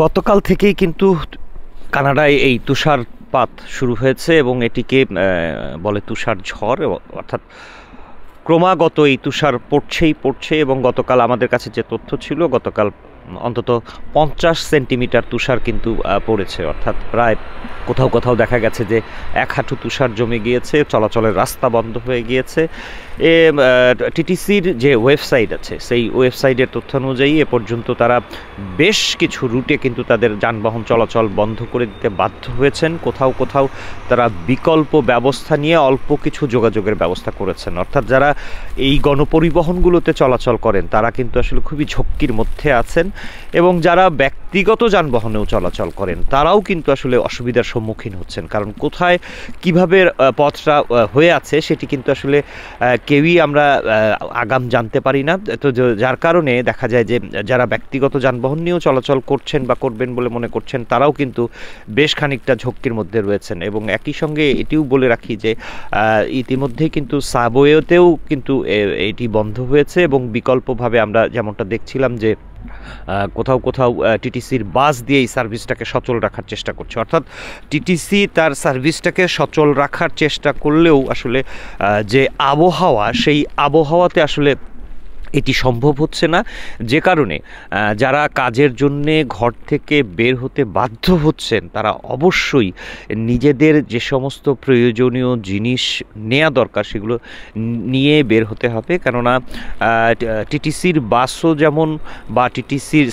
গতকাল থেকেই কিন্তু কানাডায় এই তুষারপাত শুরু হয়েছে এবং এটিকে বলে তুষার ঝড়, অর্থাৎ ক্রমাগত এই তুষার পড়ছে এবং গতকাল আমাদের কাছে যে তথ্য ছিল, গতকাল অন্তত 50 সেন্টিমিটার তুষার কিন্তু পড়েছে, অর্থাৎ প্রায় কোথাও কোথাও দেখা গেছে যে 1 হাঁটু তুষার জমে গিয়েছে, চলাচলের রাস্তা বন্ধ হয়ে গিয়েছে। টিটিসির যে ওয়েবসাইট আছে সেই ওয়েবসাইটের তথ্য অনুযায়ী এ পর্যন্ত তারা বেশ কিছু রুটে কিন্তু তাদের যানবাহন চলাচল বন্ধ করে দিতে বাধ্য হয়েছেন। কোথাও কোথাও তারা বিকল্প ব্যবস্থা নিয়ে অল্প কিছু যোগাযোগের ব্যবস্থা করেছেন, অর্থাৎ যারা এই গণপরিবহনগুলোতে চলাচল করেন তারা কিন্তু আসলে খুবই ঝক্কির মধ্যে আছেন, এবং যারা ব্যক্তিগত যানবাহনেও চলাচল করেন তারাও কিন্তু আসলে অসুবিধার সম্মুখীন হচ্ছেন, কারণ কোথায় কিভাবে পথটা হয়ে আছে সেটি কিন্তু আসলে কেউই আমরা আগাম জানতে পারি না। তো যার কারণে দেখা যায় যে যারা ব্যক্তিগত যানবাহন নিয়েও চলাচল করছেন বা করবেন বলে মনে করছেন তারাও কিন্তু বেশ খানিকটা ঝক্কির মধ্যে রয়েছেন। এবং একই সঙ্গে এটিও বলে রাখি যে ইতিমধ্যেই কিন্তু সাবওয়েতেও কিন্তু এটি বন্ধ হয়েছে, এবং বিকল্পভাবে আমরা যেমনটা দেখছিলাম যে কোথাও কোথাও টিটিসির বাস দিয়ে এই সার্ভিসটাকে সচল রাখার চেষ্টা করছে, অর্থাৎ টিটিসি তার সার্ভিসটাকে সচল রাখার চেষ্টা করলেও আসলে যে আবহাওয়া, সেই আবহাওয়াতে আসলে এটি সম্ভব হচ্ছে না, যে কারণে যারা কাজের জন্যে ঘর থেকে বের হতে বাধ্য হচ্ছেন তারা অবশ্যই নিজেদের যে সমস্ত প্রয়োজনীয় জিনিস নেওয়া দরকার সেগুলো নিয়ে বের হতে হবে। কেননা টিটিসির বাসও যেমন বা টিটিসির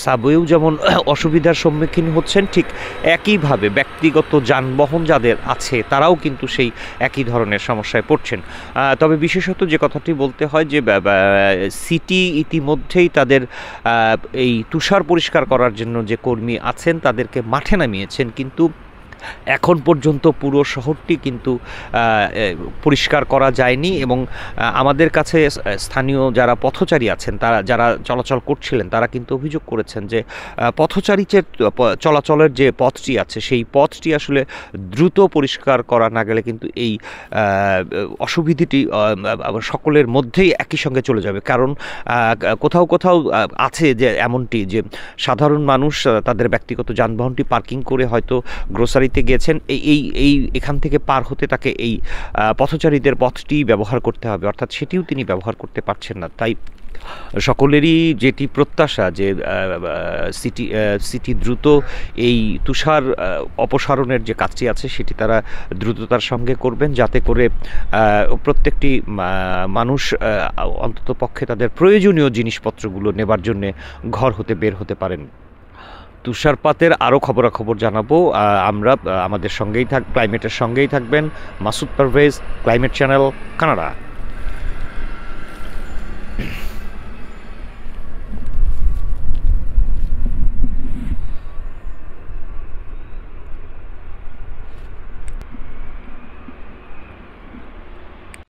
সাবওয়েও যেমন অসুবিধার সম্মুখীন হচ্ছেন, ঠিক একইভাবে ব্যক্তিগত যানবাহন যাদের আছে তারাও কিন্তু সেই একই ধরনের সমস্যায় পড়ছেন। তবে বিশেষত যে কথাটি বলতে হয় যে সিটি ইতিমধ্যেই তাদের এই তুষার পরিষ্কার করার জন্য যে কর্মী আছেন তাদেরকে মাঠে নামিয়েছেন, কিন্তু এখন পর্যন্ত পুরো শহরটি কিন্তু পরিষ্কার করা যায়নি। এবং আমাদের কাছে স্থানীয় যারা পথচারী আছেন, তারা যারা চলাচল করছিলেন তারা কিন্তু অভিযোগ করেছেন যে পথচারীদের চলাচলের যে পথটি আছে সেই পথটি আসলে দ্রুত পরিষ্কার করা না গেলে কিন্তু এই অসুবিধাটি সকলের মধ্যেই একই সঙ্গে চলে যাবে। কারণ কোথাও কোথাও আছে যে এমনটি যে সাধারণ মানুষ তাদের ব্যক্তিগত যানবাহনটি পার্কিং করে হয়তো গ্রোসারিতে গিয়েছেন, এখান থেকে পার হতে তাকে এই পথচারীদের পথটি ব্যবহার করতে হবে, অর্থাৎ সেটিও তিনি ব্যবহার করতে পারছেন না। তাই সকলেরই যেটি প্রত্যাশা যে সিটি দ্রুত এই তুষার অপসারণের যে কাজটি আছে সেটি তারা দ্রুততার সঙ্গে করবেন, যাতে করে প্রত্যেকটি মানুষ অন্তত পক্ষে তাদের প্রয়োজনীয় জিনিসপত্রগুলো নেবার জন্যে ঘর হতে বের হতে পারেন। তুষারপাতের আরও খবরাখবর জানাবো আমরা, আমাদের সঙ্গেই ক্লাইমেটের সঙ্গেই থাকবেন। Masud Parvez, climate channel, Canada.